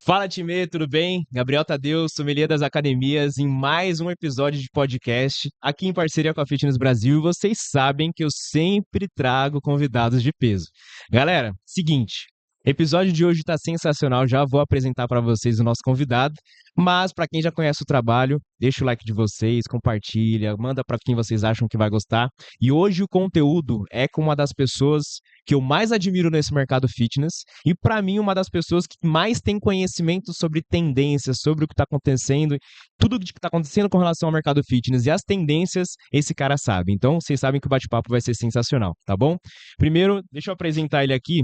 Fala, time, tudo bem? Gabriel Tadeu, sommelier das academias, em mais um episódio de podcast, aqui em parceria com a Fitness Brasil. E vocês sabem que eu sempre trago convidados de peso. Galera, seguinte, episódio de hoje está sensacional. Já vou apresentar para vocês o nosso convidado, mas para quem já conhece o trabalho, deixa o like de vocês, compartilha, manda para quem vocês acham que vai gostar. E hoje o conteúdo é com uma das pessoas que eu mais admiro nesse mercado fitness e, para mim, uma das pessoas que mais tem conhecimento sobre tendências, sobre o que está acontecendo, tudo que está acontecendo com relação ao mercado fitness e as tendências, esse cara sabe. Então, vocês sabem que o bate-papo vai ser sensacional, tá bom? Primeiro, deixa eu apresentar ele aqui,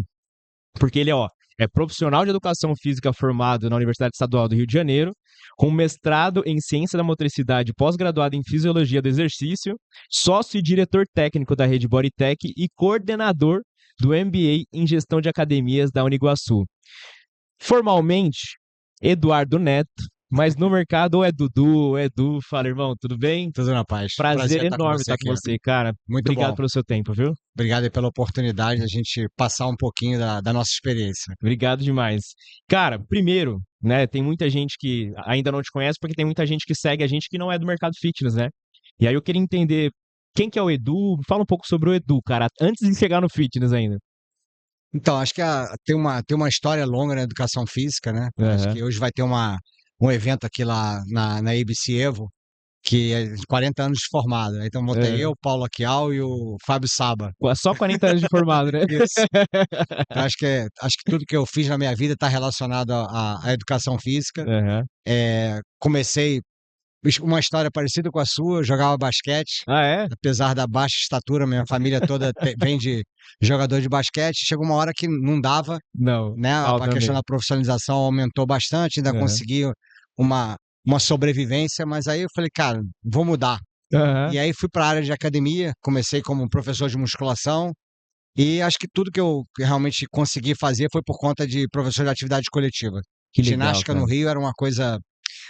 porque ele é profissional de educação física formado na Universidade Estadual do Rio de Janeiro, com mestrado em ciência da motricidade, pós-graduado em fisiologia do exercício, sócio e diretor técnico da rede Bodytech e coordenador do MBA em Gestão de Academias da Uniguaçu. Formalmente, Eduardo Neto, mas no mercado ou é Dudu, ou é Edu. Fala, irmão, tudo bem? Tudo na paz. Prazer enorme estar com você, cara. Muito Obrigado bom. pelo seu tempo, viu? Obrigado aí pela oportunidade de a gente passar um pouquinho da nossa experiência. Obrigado demais. Cara, primeiro, né, tem muita gente que ainda não te conhece, porque tem muita gente que segue a gente que não é do mercado fitness, né? E aí eu queria entender quem que é o Edu. Fala um pouco sobre o Edu, cara, antes de chegar no fitness ainda. Então, acho que tem uma história longa na educação física, né? Acho Aham. que hoje vai ter um evento aqui lá na ABC Evo, que é de 40 anos de formado, né? Então, botei É. eu, Paulo Aquial e o Fábio Saba. Só 40 anos de formado, né? Isso. Então, acho que tudo que eu fiz na minha vida está relacionado à educação física. Aham. Comecei uma história parecida com a sua, eu jogava basquete. Ah, é? Apesar da baixa estatura, minha família toda vem de jogador de basquete. Chegou uma hora que não dava, Não, né? A questão altamente. da profissionalização aumentou bastante, ainda Aham. consegui uma, uma sobrevivência, mas aí eu falei, cara, vou mudar. Aham. E aí fui para a área de academia, comecei como professor de musculação, e acho que tudo que eu realmente consegui fazer foi por conta de professor de atividade coletiva. Que legal, Ginástica no cara. Rio era uma coisa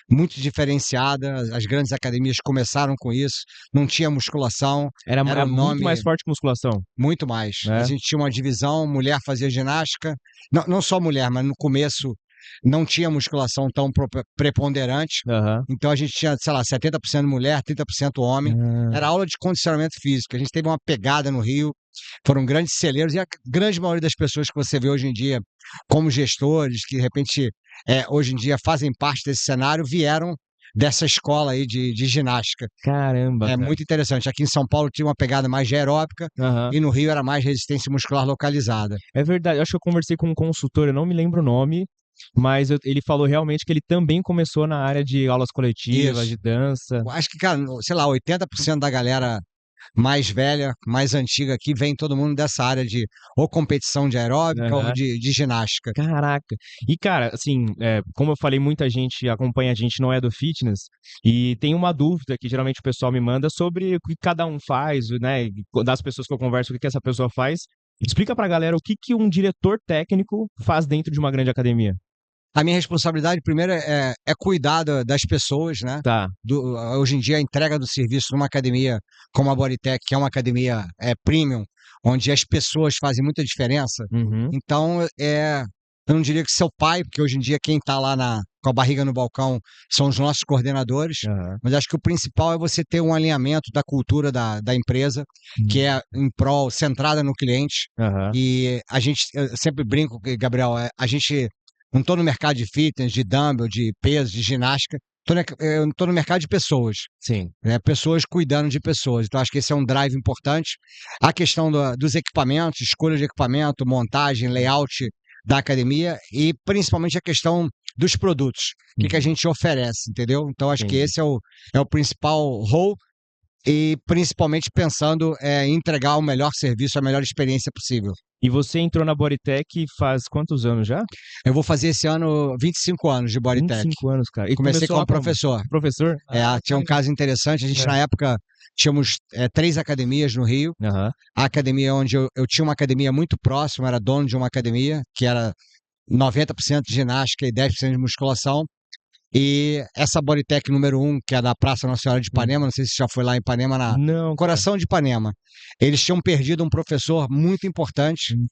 muito diferenciada, as grandes academias começaram com isso, não tinha musculação, era É um muito mais nome forte que musculação, muito mais. A né? gente tinha uma divisão, mulher fazia ginástica, não só mulher, mas no começo não tinha musculação tão preponderante, Aham. então a gente tinha, sei lá, 70% mulher, 30% homem, Ah, era aula de condicionamento físico, a gente teve uma pegada no Rio, foram grandes celeiros, e a grande maioria das pessoas que você vê hoje em dia como gestores, que de repente hoje em dia fazem parte desse cenário, vieram dessa escola aí de ginástica. caramba, É cara. muito interessante. Aqui em São Paulo tinha uma pegada mais de aeróbica Aham. e no Rio era mais resistência muscular localizada. É verdade, eu acho que eu conversei com um consultor, eu não me lembro o nome, mas ele falou realmente que ele também começou na área de aulas coletivas, de Isso. dança. Eu acho que, cara, sei lá, 80% da galera mais velha, mais antiga aqui, vem todo mundo dessa área de ou competição de aeróbica ou Aham. de ginástica. Caraca. E, cara, assim, como eu falei, muita gente acompanha a gente, não é do fitness, e tem uma dúvida que geralmente o pessoal me manda sobre o que cada um faz, né? Das pessoas que eu converso, o que que essa pessoa faz. Explica pra galera o que que um diretor técnico faz dentro de uma grande academia. A minha responsabilidade, primeiro, é cuidar das pessoas, né? Tá. Hoje em dia, a entrega do serviço numa academia como a Bodytech, que é uma academia premium, onde as pessoas fazem muita diferença. Uhum. Então, eu não diria que seu pai, porque hoje em dia quem está lá com a barriga no balcão são os nossos coordenadores, Aham. mas acho que o principal é você ter um alinhamento da cultura da empresa, que é em prol, centrada no cliente. Aham. E eu sempre brinco, Gabriel, a gente não estou no mercado de fitness, de dumbbell, de peso, de ginástica, eu estou no mercado de pessoas, Sim. né? Pessoas cuidando de pessoas. Então, acho que esse é um drive importante. A questão dos equipamentos, escolha de equipamento, montagem, layout da academia e principalmente a questão dos produtos, o que que a Uhum. gente oferece, entendeu? Então, acho que Entendi. esse é o principal role e principalmente pensando em entregar o melhor serviço, a melhor experiência possível. E você entrou na Bodytech faz quantos anos já? Eu vou fazer esse ano 25 anos de Vinte e Bodytech. cinco anos, cara. E Comecei começou lá como como? professor. Professor? Ah, Tinha um caramba. caso interessante, a gente É. na época tínhamos 3 academias no Rio. Aham. A academia onde eu tinha uma academia muito próxima, era dono de uma academia, que era 90% de ginástica e 10% de musculação. E essa Bodytech número 1, que é da Praça Nossa Senhora de Hum. Ipanema, não sei se você já foi lá em Ipanema, na Não, cara. coração de Ipanema. Eles tinham perdido um professor muito importante, Hum.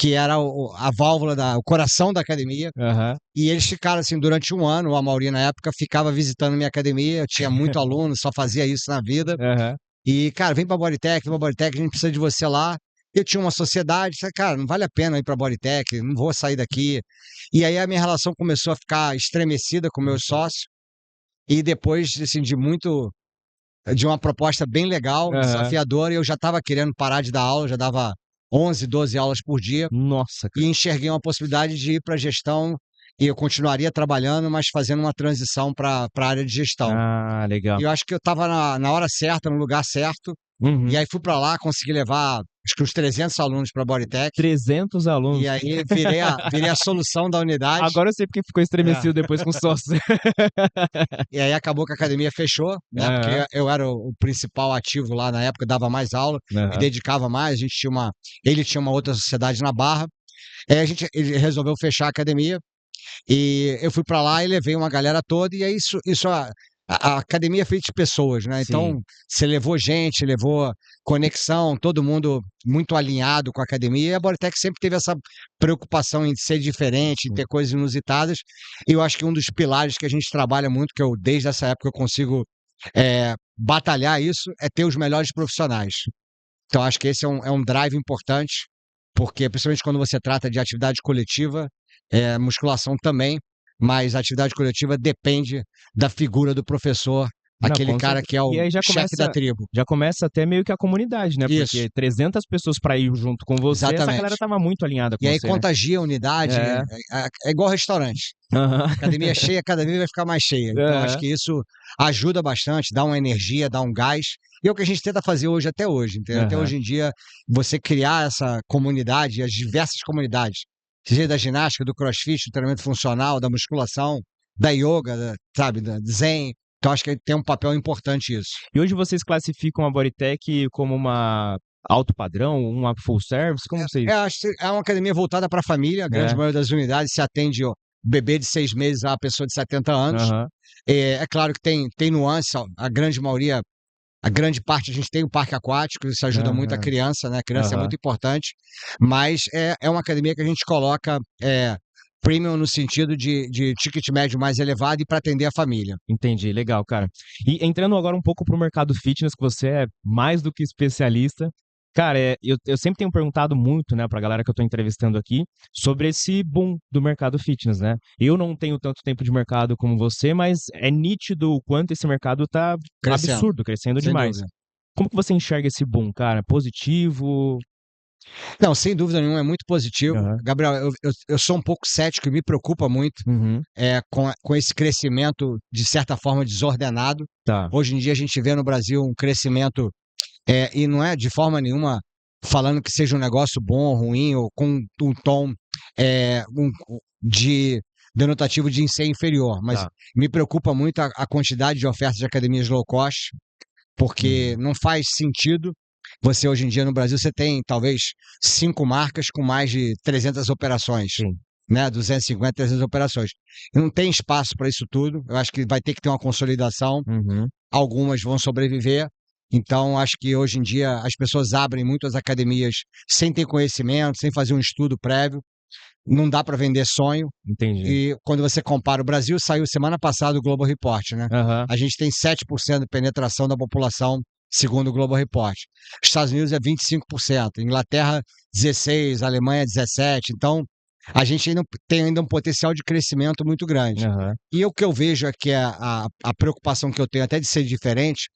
que era a válvula, o coração da academia. Aham. E eles ficaram assim durante um ano. O Amaury, na época, ficava visitando minha academia. Eu tinha muito aluno, só fazia isso na vida. Aham. E, cara, vem pra Bodytech, a gente precisa de você lá. Eu tinha uma sociedade, falei, cara, não vale a pena ir pra Bodytech, não vou sair daqui. E aí a minha relação começou a ficar estremecida com meus sócios. E depois, assim, de uma proposta bem legal, Aham. desafiadora, e eu já estava querendo parar de dar aula, já dava 11, 12 aulas por dia, Nossa, e cara. enxerguei uma possibilidade de ir para gestão, e eu continuaria trabalhando, mas fazendo uma transição para a área de gestão. Ah, legal. E eu acho que eu estava na hora certa, no lugar certo, Uhum. e aí fui para lá, consegui levar acho que uns 300 alunos para a Bodytech, 300 alunos. e aí virei a solução da unidade. Agora eu sei porque ficou estremecido depois com sócio. E aí acabou que a academia fechou, né? Porque Aham. eu era o principal ativo lá na época, dava mais aula, me Aham. dedicava mais. Ele tinha uma outra sociedade na Barra. Aí ele resolveu fechar a academia e eu fui para lá e levei uma galera toda. E aí a academia é feita de pessoas, né? Sim. Então você levou gente, levou conexão, todo mundo muito alinhado com a academia. E a Bodytech sempre teve essa preocupação em ser diferente, em ter coisas inusitadas. E eu acho que um dos pilares que a gente trabalha muito, que eu desde essa época eu consigo batalhar isso, é ter os melhores profissionais. Então acho que esse é um drive importante, porque principalmente quando você trata de atividade coletiva, musculação também, mas a atividade coletiva depende da figura do professor, Não, aquele com cara certeza. que é E o aí chefe da tribo. já começa até meio que a comunidade, né? Isso, Porque 300 pessoas para ir junto com você, essa galera exatamente. tava muito alinhada E com aí você, né? contagia a unidade, É. é igual restaurante. Aham. Academia cheia, cada vez vai ficar mais cheia. Então, acho Aham. que isso ajuda bastante, dá uma energia, dá um gás. E é o que a gente tenta fazer hoje até hoje, entendeu? Até Aham. hoje em dia, você criar essa comunidade, as diversas comunidades, seja da ginástica, do crossfit, do treinamento funcional, da musculação, da yoga, sabe, da zen. Então, acho que tem um papel importante isso. E hoje vocês classificam a Bodytech como uma alto padrão, uma full service? Como vocês. Acho que é uma academia voltada para a família, a grande É. maioria das unidades se atende ó, bebê de 6 meses a pessoa de 70 anos. Aham. É claro que tem nuance, a grande maioria, a grande parte a gente tem o parque aquático, isso ajuda muito a Aham. criança, né? A criança é Aham. muito importante, mas é uma academia que a gente coloca premium no sentido de ticket médio mais elevado e para atender a família. Entendi, legal, cara. E entrando agora um pouco pro mercado fitness, que você é mais do que especialista. Cara, eu sempre tenho perguntado muito, né, pra galera que eu tô entrevistando aqui, sobre esse boom do mercado fitness, né? Eu não tenho tanto tempo de mercado como você, mas é nítido o quanto esse mercado tá Crescendo, absurdo, crescendo sem demais. dúvida. Como que você enxerga esse boom, cara? Positivo? Não, sem dúvida nenhuma, é muito positivo. Aham. Gabriel, eu sou um pouco cético e me preocupa muito Uhum. com esse crescimento, de certa forma, desordenado. Tá. Hoje em dia a gente vê no Brasil um crescimento, e não é de forma nenhuma falando que seja um negócio bom ou ruim, ou com um tom de denotativo de ser inferior, mas Tá. me preocupa muito a quantidade de ofertas de academias low cost, porque Uhum. não faz sentido. Você hoje em dia no Brasil você tem talvez 5 marcas com mais de 300 operações, Sim. né? 250, 300 operações. E não tem espaço para isso tudo. Eu acho que vai ter que ter uma consolidação. Uhum. Algumas vão sobreviver. Então, acho que hoje em dia as pessoas abrem muito as academias sem ter conhecimento, sem fazer um estudo prévio. Não dá para vender sonho. Entendi. E quando você compara, o Brasil saiu semana passada o Global Report, né? Aham. A gente tem 7% de penetração da população, segundo o Global Report. Estados Unidos é 25%, Inglaterra 16%, Alemanha 17%. Então, a gente ainda tem um potencial de crescimento muito grande. Aham. E o que eu vejo é que a preocupação que eu tenho até de ser diferente,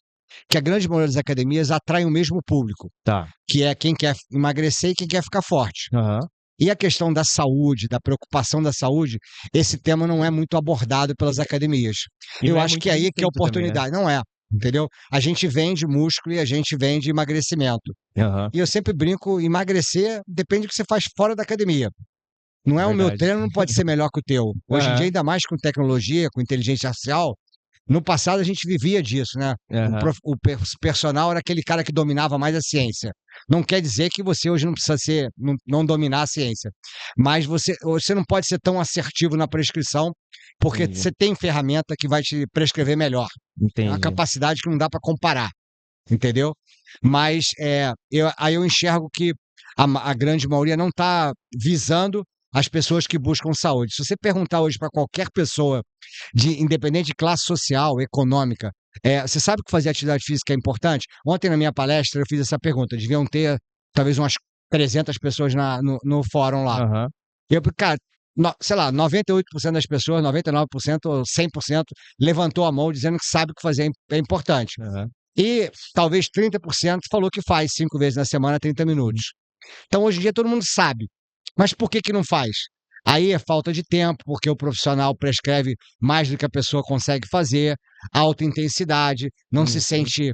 que a grande maioria das academias atraem o mesmo público, Tá. que é quem quer emagrecer e quem quer ficar forte. Aham. E a questão da saúde, da preocupação da saúde, esse tema não é muito abordado pelas academias. E Eu não é acho muito que é bem aí que é a feito também, né? oportunidade. Não é, entendeu? A gente vende músculo e a gente vende emagrecimento. Aham. E eu sempre brinco, emagrecer depende do que você faz fora da academia. Não é o meu Verdade. treino, não pode ser melhor que o teu. Hoje em dia, Aham. ainda mais com tecnologia, com inteligência artificial, no passado a gente vivia disso, né? Aham. Personal era aquele cara que dominava mais a ciência. Não quer dizer que você hoje não precisa não dominar a ciência, mas você não pode ser tão assertivo na prescrição, porque Entendi. você tem ferramenta que vai te prescrever melhor. É uma Entendi. capacidade que não dá para comparar, entendeu? Mas aí eu enxergo que a grande maioria não está visando as pessoas que buscam saúde. Se você perguntar hoje para qualquer pessoa, independente de classe social, econômica, você sabe que fazer atividade física é importante? Ontem, na minha palestra, eu fiz essa pergunta. Deviam ter talvez umas 300 pessoas no fórum lá. Aham. E eu, cara, sei lá, 98% das pessoas, 99% ou 100% levantou a mão dizendo que sabe que fazer é importante. Aham. E talvez 30% falou que faz 5 vezes na semana, 30 minutos. Então, hoje em dia, todo mundo sabe. Mas por que não faz? Aí é falta de tempo, porque o profissional prescreve mais do que a pessoa consegue fazer, alta intensidade, não se Uhum. sente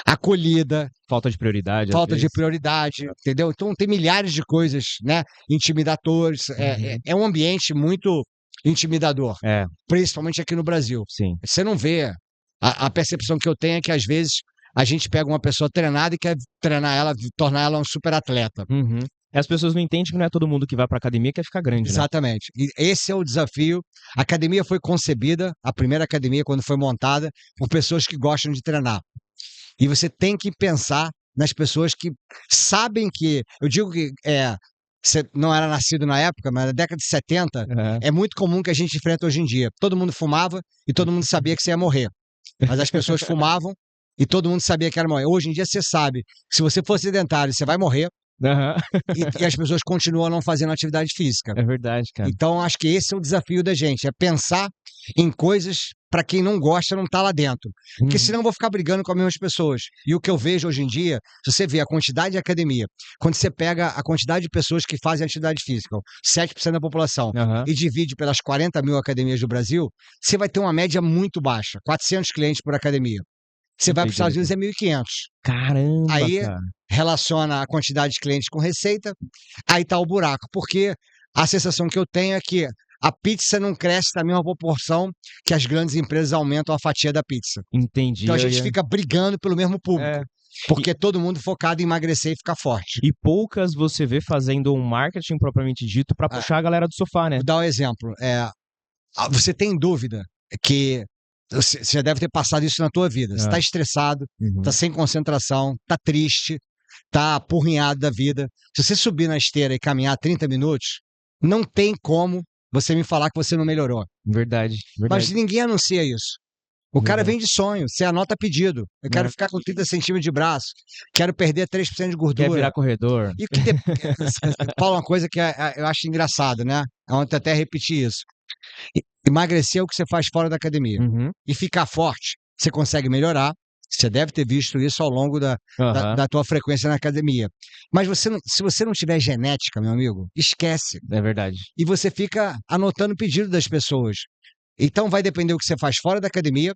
acolhida, Falta de prioridade, às falta de vezes. prioridade, entendeu? Então tem milhares de coisas, né, intimidatórias. Uhum. É um ambiente muito intimidador, É, principalmente aqui no Brasil. sim. Você não vê. A percepção que eu tenho é que, às vezes, a gente pega uma pessoa treinada e quer treinar ela, tornar ela um super atleta. Uhum. As pessoas não entendem que não é todo mundo que vai pra academia que quer ficar grande, né? Exatamente. E esse é o desafio. A academia foi concebida, a primeira academia, quando foi montada, por pessoas que gostam de treinar. E você tem que pensar nas pessoas que sabem que. Eu digo que você não era nascido na época, mas na década de 70, Aham. é muito comum que a gente enfrenta hoje em dia. Todo mundo fumava e todo mundo sabia que você ia morrer. Mas as pessoas fumavam e todo mundo sabia que era morrer. Hoje em dia você sabe que se você for sedentário, você vai morrer Aham. e as pessoas continuam não fazendo atividade física. É verdade, cara. Então, acho que esse é o desafio da gente, é pensar em coisas para quem não gosta não tá lá dentro. Porque Uhum. senão eu vou ficar brigando com as mesmas pessoas. E o que eu vejo hoje em dia, se você vê a quantidade de academia, quando você pega a quantidade de pessoas que fazem atividade física, 7% da população, Aham. e divide pelas 40 mil academias do Brasil, você vai ter uma média muito baixa, 400 clientes por academia. Você vai para os Estados Doideira, Unidos, cara. é 1.500. Caramba, Aí cara. relaciona a quantidade de clientes com receita, aí tá o buraco, porque a sensação que eu tenho é que a pizza não cresce na mesma proporção que as grandes empresas aumentam a fatia da pizza. Entendi. Então a Eu gente ia... fica brigando pelo mesmo É. público, porque todo mundo focado em emagrecer e ficar forte. E poucas você vê fazendo um marketing propriamente dito pra Ah, puxar a galera do sofá, né? vou dar um exemplo. Você tem dúvida que você já deve ter passado isso na tua vida. Você Ah. está estressado, está Uhum. sem concentração, está triste, está apurrinhado da vida. Se você subir na esteira e caminhar 30 minutos, não tem como você me falar que você não melhorou. Verdade, Mas verdade. ninguém anuncia isso. O cara Verdade. vem de sonho, você anota pedido. Eu quero Né? ficar com 30 centímetros de braço, quero perder 3% de Quer virar gordura. corredor? E o que fala uma coisa que eu acho engraçado, né? Ontem até repeti isso. Emagrecer é o que você faz fora da academia. Uhum. E ficar forte, você consegue melhorar. Você deve ter visto isso ao longo Aham. da tua frequência na academia. Mas se você não tiver genética, meu amigo, esquece. É verdade. E você fica anotando o pedido das pessoas. Então vai depender do que você faz fora da academia,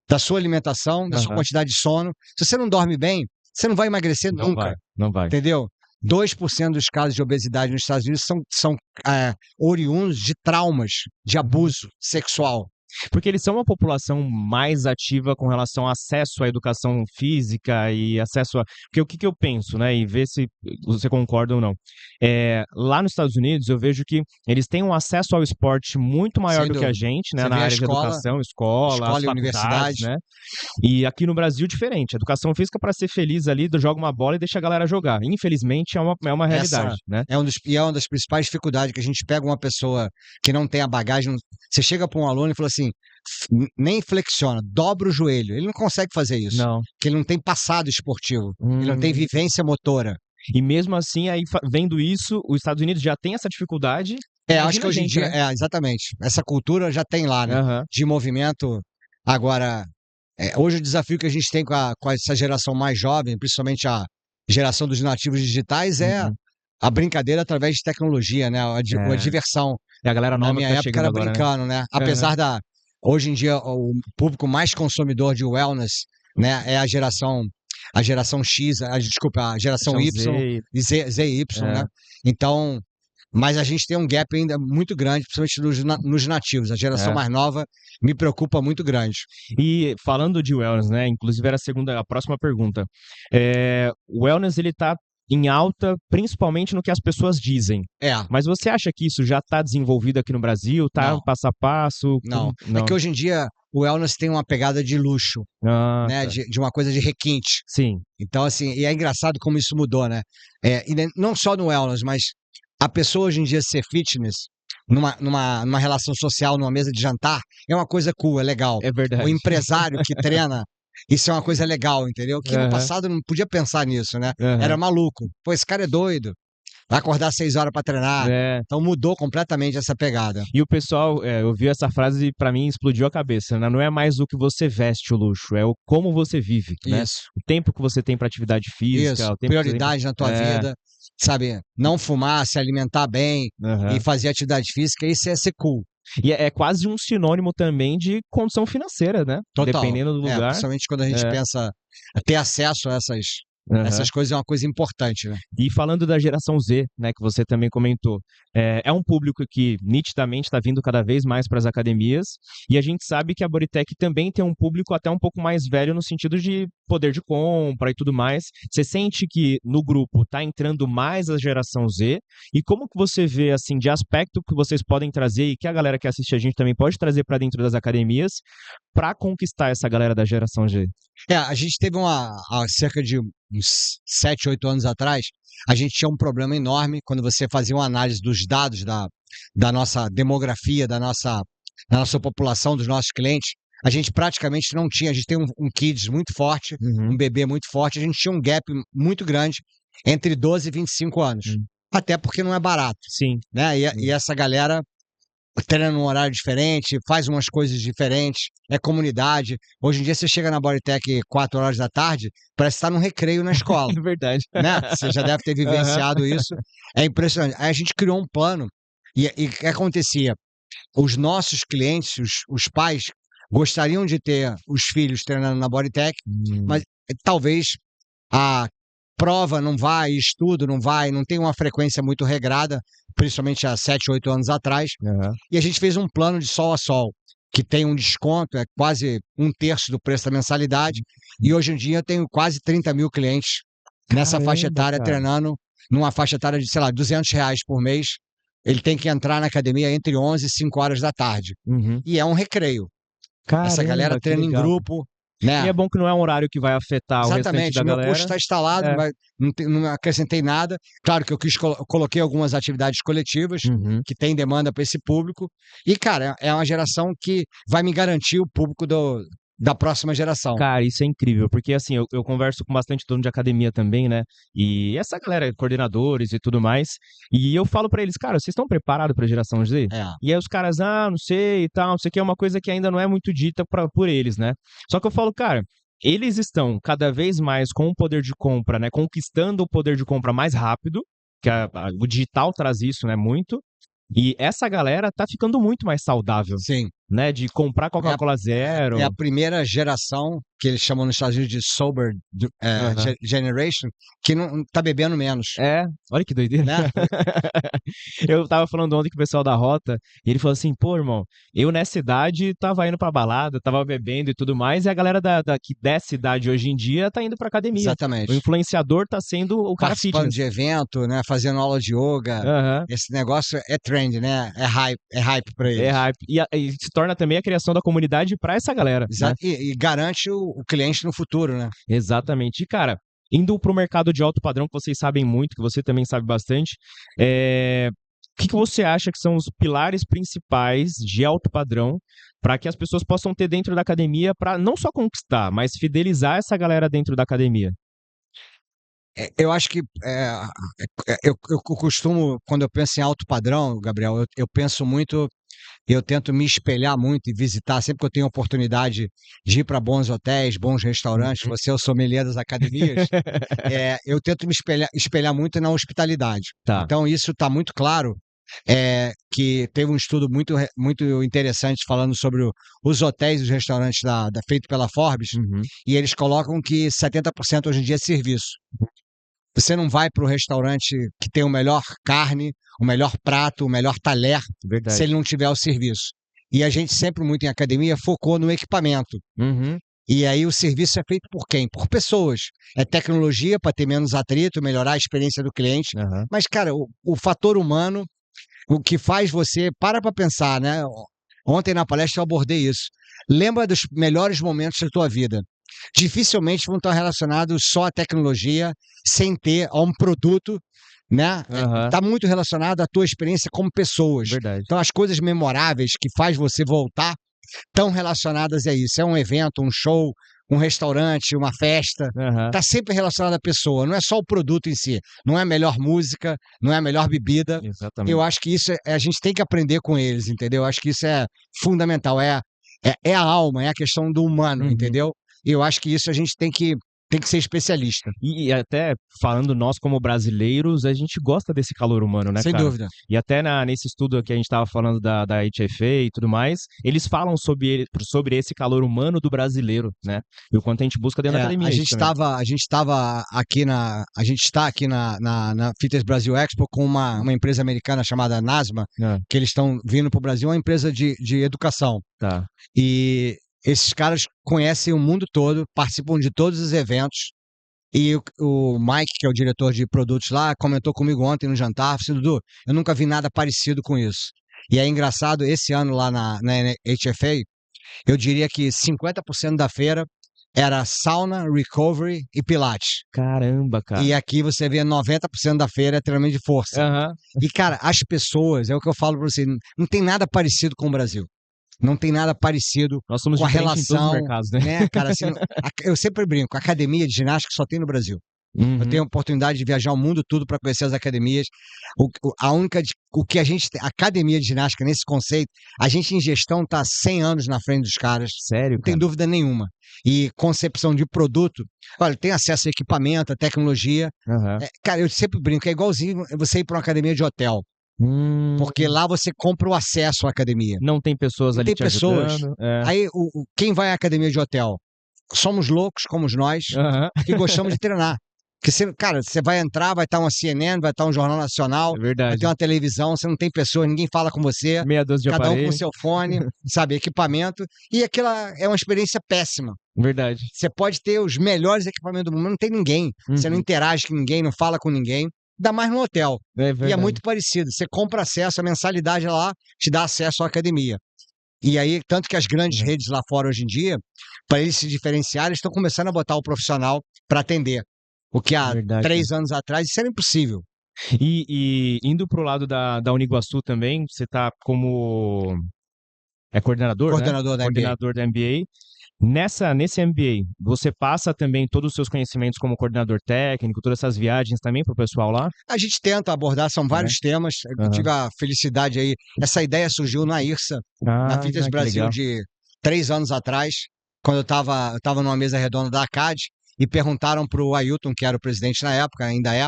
da sua alimentação, da sua Aham. quantidade de sono. Se você não dorme bem, você não vai emagrecer Não nunca, vai, não vai. entendeu? 2% dos casos de obesidade nos Estados Unidos são oriundos de traumas, de abuso sexual. Porque eles são uma população mais ativa com relação ao acesso à educação física e acesso a... Porque o que que eu penso, né, e ver se você concorda ou não. Lá nos Estados Unidos, eu vejo que eles têm um acesso ao esporte muito maior Sem do que a dúvida. gente, né, Você na vê a área de educação, escola, as escola e faculdades, universidade. né? E aqui no Brasil, diferente. Educação física, para ser feliz ali, joga uma bola e deixa a galera jogar. Infelizmente, é uma realidade, Essa né? é uma das principais dificuldades que a gente pega uma pessoa que não tem a bagagem. Você chega para um aluno e fala assim: nem flexiona, dobra o joelho. Ele não consegue fazer isso, Não. porque ele não tem passado esportivo, ele não tem Hum. vivência motora. E mesmo assim, aí vendo isso, os Estados Unidos já tem essa dificuldade. Acho que Imagina a hoje em gente, dia, né? exatamente. Essa cultura já tem lá, né? Aham. De movimento. Agora, hoje o desafio que a gente tem com essa geração mais jovem, principalmente a geração dos nativos digitais, é Uhum. a brincadeira através de tecnologia, né? A É. diversão. E a galera Na nova que minha tá época chegando era agora, né? brincando, né? Aham. Hoje em dia, o público mais consumidor de wellness, né, é a geração X, desculpa, a geração Geração Y Z. e ZY, né? É. Então, mas a gente tem um gap ainda muito grande, principalmente nos nativos. A geração É. mais nova me preocupa muito grande. E falando de wellness, né? Inclusive era a próxima pergunta. O wellness, ele tá em alta, principalmente no que as pessoas dizem. Mas você acha que isso já está desenvolvido aqui no Brasil? Tá Não. passo a passo? Não. Não. É que hoje em dia o wellness tem uma pegada de luxo, né? Tá. De uma coisa de requinte. Sim. Então, assim, e é engraçado como isso mudou, né? E não só no wellness, mas a pessoa hoje em dia ser fitness numa relação social, numa mesa de jantar, é uma coisa cool, é legal. É verdade. O empresário que treina, isso é uma coisa legal, entendeu? Que no passado não podia pensar nisso, né? Era maluco. Pô, esse cara é doido. Vai acordar 6 horas para treinar. Então mudou completamente essa pegada. E o pessoal, ouviu essa frase e pra mim explodiu a cabeça, né? Não é mais o que você veste o luxo, é o como você vive, né? Isso. O tempo que você tem pra atividade física. Isso, o tempo prioridade na tua vida, sabe? Não fumar, se alimentar bem e fazer atividade física, isso é ser cool. E é quase um sinônimo também de condição financeira, né? Total. Dependendo do lugar. Principalmente quando a gente pensa ter acesso a essas coisas é uma coisa importante, né? E falando da geração Z, né, que você também comentou, é um público que nitidamente está vindo cada vez mais para as academias, e a gente sabe que a Bodytech também tem um público até um pouco mais velho no sentido de poder de compra e tudo mais. Você sente que no grupo está entrando mais a geração Z? E como que você vê, assim, de aspecto que vocês podem trazer e que a galera que assiste a gente também pode trazer para dentro das academias para conquistar essa galera da geração Z? A gente teve há cerca de uns 7, 8 anos atrás, a gente tinha um problema enorme quando você fazia uma análise dos dados da nossa demografia, da nossa população, dos nossos clientes. A gente praticamente não tinha, a gente tem um kids muito forte, um bebê muito forte, a gente tinha um gap muito grande entre 12 e 25 anos. Até porque não é barato. Sim. Né? E essa galera treina num horário diferente, faz umas coisas diferentes, é comunidade. Hoje em dia você chega na Bodytech 4 horas da tarde, parece estar num recreio na escola. É verdade. Né? Você já deve ter vivenciado isso. É impressionante. Aí a gente criou um plano e o que acontecia? Os nossos clientes, os pais, gostariam de ter os filhos treinando na Bodytech, mas talvez a prova não vai, estudo não vai, não tem uma frequência muito regrada, principalmente há 7, 8 anos atrás. E a gente fez um plano de sol a sol, que tem um desconto, é quase 1/3 do preço da mensalidade. E hoje em dia eu tenho quase 30 mil clientes nessa faixa etária, treinando numa faixa etária de, sei lá, R$200 por mês. Ele tem que entrar na academia entre 11 e 5 horas da tarde. E é um recreio. Caramba, essa galera treina em grupo. Né? E é bom que não é um horário que vai afetar o restante da galera. Meu custo está instalado, não acrescentei nada. Claro que eu coloquei algumas atividades coletivas que tem demanda para esse público. E, cara, é uma geração que vai me garantir o público da próxima geração. Cara, isso é incrível, porque assim, eu converso com bastante dono de academia também, né? E essa galera, coordenadores e tudo mais, e eu falo pra eles, cara, vocês estão preparados pra geração Z? E aí os caras, não sei e tal, não sei o que, é uma coisa que ainda não é muito dita por eles, né? Só que eu falo, cara, eles estão cada vez mais com o poder de compra, né? Conquistando o poder de compra mais rápido, que o digital traz isso, né? Muito. E essa galera tá ficando muito mais saudável. Sim. Né, de comprar Coca-Cola Zero. É a primeira geração, que eles chamam nos Estados Unidos de sober generation, que não tá bebendo menos. Olha que doideira. Né? Eu tava falando ontem com o pessoal da Rota, e ele falou assim, pô, irmão, eu nessa idade tava indo pra balada, tava bebendo e tudo mais, e a galera dessa idade hoje em dia tá indo pra academia. Exatamente. O influenciador tá sendo o cara participando fitness. de evento, né, fazendo aula de yoga. Esse negócio é trend, né? É hype pra eles. É hype. E se torna também a criação da comunidade pra essa galera. Exato. Né? E garante o cliente no futuro, né? Exatamente. E, cara, indo pro mercado de alto padrão, que vocês sabem muito, que você também sabe bastante, o que você acha que são os pilares principais de alto padrão para que as pessoas possam ter dentro da academia para não só conquistar, mas fidelizar essa galera dentro da academia? Eu acho que eu costumo, quando eu penso em alto padrão, Gabriel, eu penso muito, eu tento me espelhar muito e visitar, sempre que eu tenho oportunidade de ir para bons hotéis, bons restaurantes, você é o sommelier das academias, eu tento me espelhar muito na hospitalidade. Então isso está muito claro, que teve um estudo muito interessante falando sobre os hotéis e os restaurantes feito pela Forbes, e eles colocam que 70% hoje em dia é serviço. Você não vai para o restaurante que tem o melhor carne, o melhor prato, o melhor talher, se ele não tiver o serviço. E a gente sempre, muito em academia, focou no equipamento. E aí o serviço é feito por quem? Por pessoas. É tecnologia para ter menos atrito, melhorar a experiência do cliente. Aham. Mas, cara, o fator humano, o que faz você. Para pensar, né? Ontem na palestra eu abordei isso. Lembra dos melhores momentos da tua vida. Dificilmente vão estar relacionados só à tecnologia, sem ter a um produto, né? Aham. Está muito relacionado à tua experiência como pessoas. Verdade. Então, as coisas memoráveis que faz você voltar estão relacionadas a isso. É um evento, um show, um restaurante, uma festa. Aham. Está sempre relacionado à pessoa, não é só o produto em si. Não é a melhor música, não é a melhor bebida. Eu Exatamente. acho que isso a gente tem que aprender com eles, entendeu? Eu acho que isso é fundamental. É a alma, é a questão do humano, Uhum. entendeu? E eu acho que isso a gente tem que ser especialista. E até falando nós como brasileiros, a gente gosta desse calor humano, né, Sem cara? dúvida. E até nesse estudo que a gente estava falando da HFA e tudo mais, eles falam sobre esse calor humano do brasileiro, né? E o quanto a gente busca dentro da academia. A gente estava aqui a gente está aqui na Fitness Brasil Expo com uma empresa americana chamada Nasma, que eles estão vindo para o Brasil, uma empresa de educação. Tá. E esses caras conhecem o mundo todo, participam de todos os eventos. E o Mike, que é o diretor de produtos lá, comentou comigo ontem no jantar, falou assim, Dudu, eu nunca vi nada parecido com isso. E é engraçado, esse ano lá na HFA, eu diria que 50% da feira era sauna, recovery e pilates. Caramba, cara. E aqui você vê 90% da feira é treinamento de força. Aham. E, cara, as pessoas, é o que eu falo pra você, não tem nada parecido com o Brasil. Não tem nada parecido Nós somos com a diferentes em todos os relação, mercados, né? né, cara? Assim, eu sempre brinco, a academia de ginástica só tem no Brasil. Uhum. Eu tenho a oportunidade de viajar o mundo todo para conhecer as academias. O que a gente tem, academia de ginástica nesse conceito, a gente em gestão está 100 anos na frente dos caras. Sério, Não tem cara? dúvida nenhuma. E concepção de produto, olha, tem acesso a equipamento, a tecnologia. Aham. Cara, eu sempre brinco, é igualzinho você ir para uma academia de hotel. Porque lá você compra o acesso à academia. Não tem pessoas Não ali tem te pessoas. ajudando. É. Aí, quem vai à academia de hotel? Somos loucos, como nós, Aham. que gostamos de treinar. Porque, cara, você vai entrar, vai estar uma CNN, vai estar um Jornal Nacional, É vai verdade. ter uma televisão, você não tem pessoas, ninguém fala com você, Meia dúzia de cada um com aparelho. seu fone, sabe, equipamento, e aquela é uma experiência péssima. Verdade. Você pode ter os melhores equipamentos do mundo, mas não tem ninguém. Você não Uhum. interage com ninguém, não fala com ninguém. Ainda mais no hotel. É E é verdade. muito parecido. Você compra acesso, a mensalidade lá te dá acesso à academia. E aí, tanto que as grandes Uhum. redes lá fora hoje em dia, para eles se diferenciarem, estão começando a botar o profissional para atender. O que há Verdade. 3 anos atrás isso era impossível. E indo pro lado da Uniguaçu também, você tá como coordenador, né? Coordenador da MBA. Coordenador da MBA. Nesse MBA, você passa também todos os seus conhecimentos como coordenador técnico, todas essas viagens também pro pessoal lá? A gente tenta abordar, são vários temas. Eu Aham. tive a felicidade aí. Essa ideia surgiu na IRSA, na Fitness que Brasil, legal. de 3 anos atrás, quando eu estava numa mesa redonda da ACAD, e perguntaram para o Ailton, que era o presidente na época, ainda é,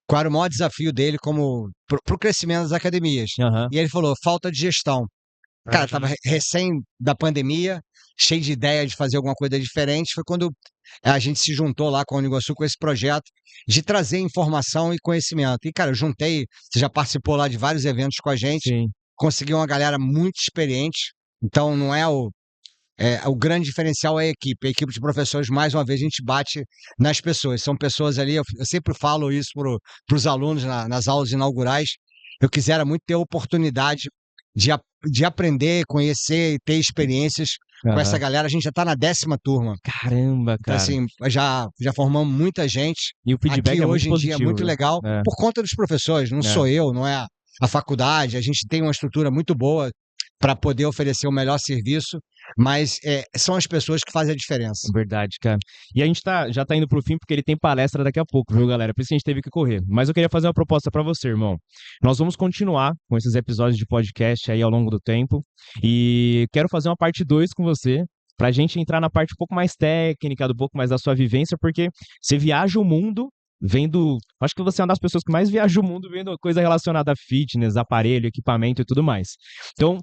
qual era o maior desafio dele para o crescimento das academias. Aham. E ele falou, falta de gestão. Cara, estava recém da pandemia, cheio de ideia de fazer alguma coisa diferente. Foi quando a gente se juntou lá com a Uniguaçu com esse projeto de trazer informação e conhecimento. E, cara, eu juntei, você já participou lá de vários eventos com a gente, Sim. consegui uma galera muito experiente. Então, não é o grande diferencial é a equipe. A equipe de professores, mais uma vez, a gente bate nas pessoas. São pessoas ali, eu sempre falo isso para os alunos nas aulas inaugurais. Eu quisera muito ter a oportunidade de aprender, conhecer e ter experiências com essa Aham. galera. A gente já está na 10ª turma. Caramba, Então, cara. assim, já formamos muita gente. E o feedback Aqui é muito hoje em dia é positivo, muito viu? legal É. por conta dos professores. Não sou eu, não é a faculdade. A gente tem uma estrutura muito boa para poder oferecer o melhor serviço, mas são as pessoas que fazem a diferença. Verdade, cara. E a gente já tá indo pro fim porque ele tem palestra daqui a pouco, viu, galera? Por isso que a gente teve que correr. Mas eu queria fazer uma proposta pra você, irmão. Nós vamos continuar com esses episódios de podcast aí ao longo do tempo. E quero fazer uma parte 2 com você, pra gente entrar na parte um pouco mais técnica, um pouco mais da sua vivência, porque você viaja o mundo vendo. Acho que você é uma das pessoas que mais viaja o mundo vendo coisa relacionada a fitness, aparelho, equipamento e tudo mais. Então,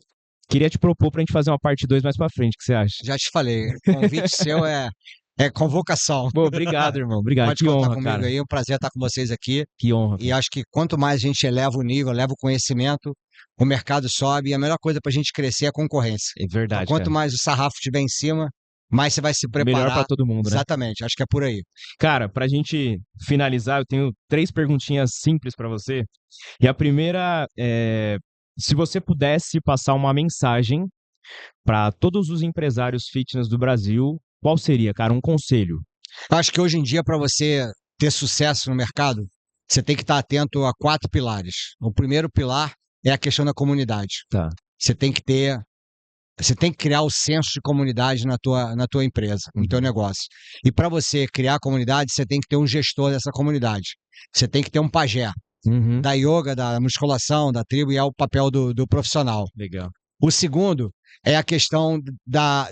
queria te propor pra gente fazer uma parte 2 mais pra frente, o que você acha? Já te falei, convite seu é convocação. Bom, obrigado, irmão. Obrigado. Pode Que contar honra, comigo cara. aí, é um prazer estar com vocês aqui. Que honra. E acho que quanto mais a gente eleva o nível, eleva o conhecimento, o mercado sobe, e a melhor coisa para a gente crescer é a concorrência. É verdade, Então, quanto cara. mais o sarrafo estiver em cima, mais você vai se Melhor preparar. para todo mundo, né? Exatamente, acho que é por aí. Cara, pra gente finalizar, eu tenho 3 perguntinhas simples pra você. E a primeira é, se você pudesse passar uma mensagem para todos os empresários fitness do Brasil, qual seria, cara, um conselho? Eu acho que hoje em dia, para você ter sucesso no mercado, você tem que estar atento a 4 pilares. O primeiro pilar é a questão da comunidade. Tá. Você tem que ter, você tem que criar o senso de comunidade na tua empresa, no teu negócio. E para você criar a comunidade, você tem que ter um gestor dessa comunidade. Você tem que ter um pajé Uhum. da yoga, da musculação, da tribo, e é o papel do profissional. Legal. O segundo é a questão da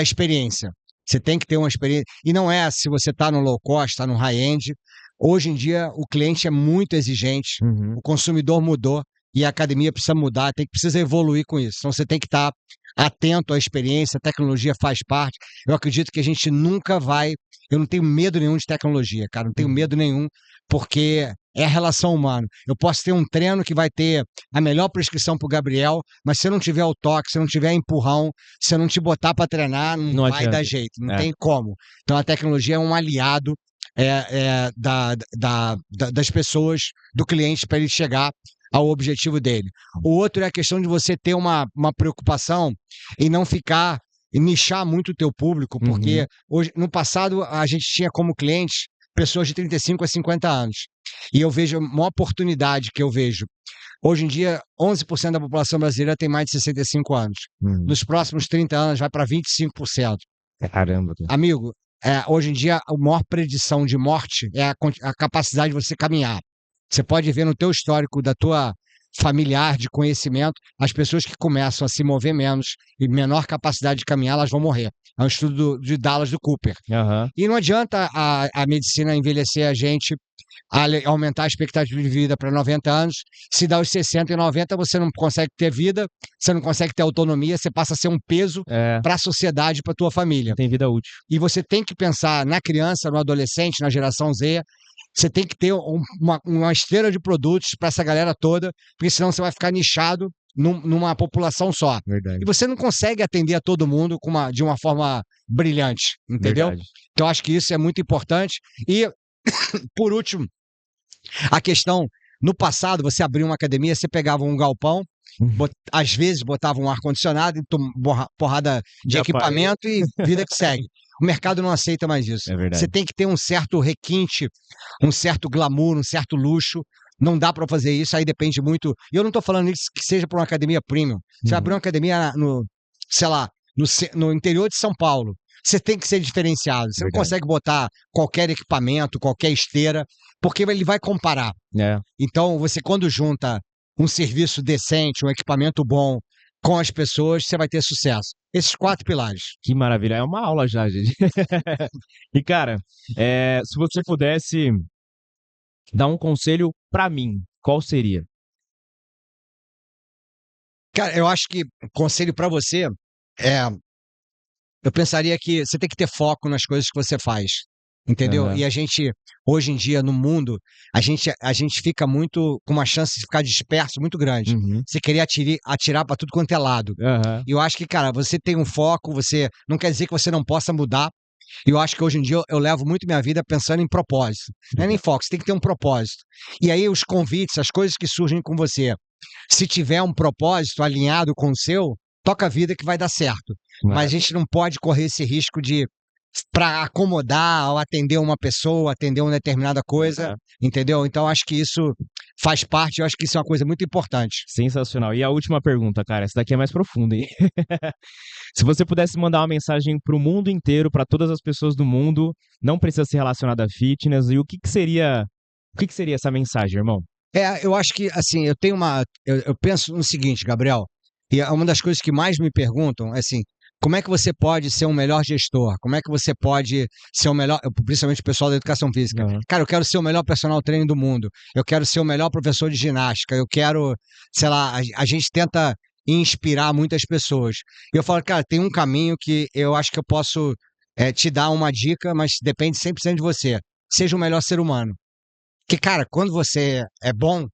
experiência. Você tem que ter uma experiência. E não é se você está no low cost, está no high-end. Hoje em dia, o cliente é muito exigente, Uhum. o consumidor mudou e a academia precisa mudar, precisa evoluir com isso. Então, você tem que estar atento à experiência, a tecnologia faz parte. Eu acredito que a gente nunca vai. Eu não tenho medo nenhum de tecnologia, cara, não tenho medo nenhum, porque é a relação humana. Eu posso ter um treino que vai ter a melhor prescrição para o Gabriel, mas se eu não tiver o toque, se eu não tiver empurrão, se eu não te botar para treinar, não vai adianta. dar jeito, não É. tem como. Então a tecnologia é um aliado das pessoas, do cliente, para ele chegar ao objetivo dele. O outro é a questão de você ter uma preocupação em não ficar e nichar muito o teu público, porque hoje, no passado a gente tinha como clientes pessoas de 35 a 50 anos. E eu vejo uma oportunidade que eu vejo. Hoje em dia, 11% da população brasileira tem mais de 65 anos. Nos próximos 30 anos, vai para 25%. Caramba. Cara. Amigo, hoje em dia, a maior predição de morte é a capacidade de você caminhar. Você pode ver no teu histórico da tua familiar de conhecimento, as pessoas que começam a se mover menos e menor capacidade de caminhar, elas vão morrer. É um estudo de Dallas do Cooper. Uhum. E não adianta a medicina envelhecer a gente, aumentar a expectativa de vida para 90 anos, se dá os 60 e 90 você não consegue ter vida, você não consegue ter autonomia, você passa a ser um peso para a sociedade, para a tua família. Não tem vida útil. E você tem que pensar na criança, no adolescente, na geração Z, você tem que ter uma esteira de produtos para essa galera toda, porque senão você vai ficar nichado numa população só. Verdade. E você não consegue atender a todo mundo de uma forma brilhante, entendeu? Verdade. Então, acho que isso é muito importante. E, por último, a questão, no passado, você abria uma academia, você pegava um galpão, às vezes botava um ar-condicionado, porrada de equipamento e vida que segue. O mercado não aceita mais isso. É verdade. Você tem que ter um certo requinte, um certo glamour, um certo luxo. Não dá para fazer isso, aí depende muito. E eu não estou falando isso que seja para uma academia premium. Você abrir uma academia no interior de São Paulo, você tem que ser diferenciado. Você não consegue botar qualquer equipamento, qualquer esteira, porque ele vai comparar. Então, você quando junta um serviço decente, um equipamento bom com as pessoas, você vai ter sucesso. Esses 4 pilares. Que maravilha, é uma aula já, gente. E, cara, se você pudesse dar um conselho pra mim, qual seria? Cara, eu acho que conselho pra você eu pensaria que você tem que ter foco nas coisas que você faz, entendeu? E a gente, hoje em dia, no mundo, a gente fica muito com uma chance de ficar disperso muito grande. Você querer atirar para tudo quanto é lado. E eu acho que, cara, você tem um foco, você não quer dizer que você não possa mudar. E eu acho que hoje em dia eu levo muito minha vida pensando em propósito. Não é nem foco, você tem que ter um propósito. E aí os convites, as coisas que surgem com você, se tiver um propósito alinhado com o seu, toca a vida que vai dar certo. Mas a gente não pode correr esse risco para acomodar ou atender uma pessoa, atender uma determinada coisa, entendeu? Então acho que isso faz parte, eu acho que isso é uma coisa muito importante. Sensacional. E a última pergunta, cara, essa daqui é mais profunda, hein? Se você pudesse mandar uma mensagem pro mundo inteiro, para todas as pessoas do mundo, não precisa ser relacionada a fitness, e o que seria essa mensagem, irmão? Eu acho que, assim, eu penso no seguinte, Gabriel, e uma das coisas que mais me perguntam é assim, como é que você pode ser um melhor gestor? Como é que você pode ser o melhor, principalmente o pessoal da educação física? Cara, eu quero ser o melhor personal trainer do mundo. Eu quero ser o melhor professor de ginástica. Eu quero, sei lá, a gente tenta inspirar muitas pessoas. E eu falo, cara, tem um caminho que eu acho que eu posso te dar uma dica, mas depende 100% de você. Seja o melhor ser humano. Porque, cara, quando você é bom,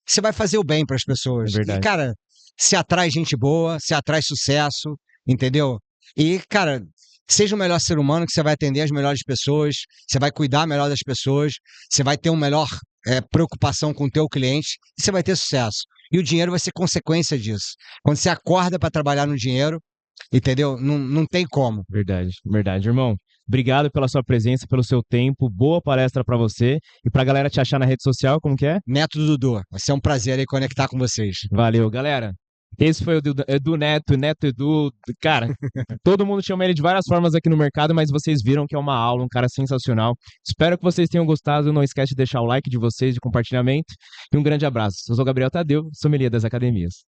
você vai fazer o bem para as pessoas. É verdade. E, cara, se atrai gente boa, se atrai sucesso, entendeu? E, cara, seja o melhor ser humano, que você vai atender as melhores pessoas, você vai cuidar melhor das pessoas, você vai ter uma melhor preocupação com o teu cliente e você vai ter sucesso. E o dinheiro vai ser consequência disso. Quando você acorda para trabalhar no dinheiro, entendeu? Não tem como. Verdade, verdade, irmão. Obrigado pela sua presença, pelo seu tempo. Boa palestra pra você. E pra galera te achar na rede social, como que é? Método Dudu, vai ser um prazer aí conectar com vocês. Valeu, galera. Esse foi o Edu Neto, Neto Edu. Cara, todo mundo chama ele de várias formas aqui no mercado, mas vocês viram que é uma aula, um cara sensacional. Espero que vocês tenham gostado. Não esquece de deixar o like de vocês, de compartilhamento. E um grande abraço. Eu sou o Gabriel Tadeu, sommelier das academias.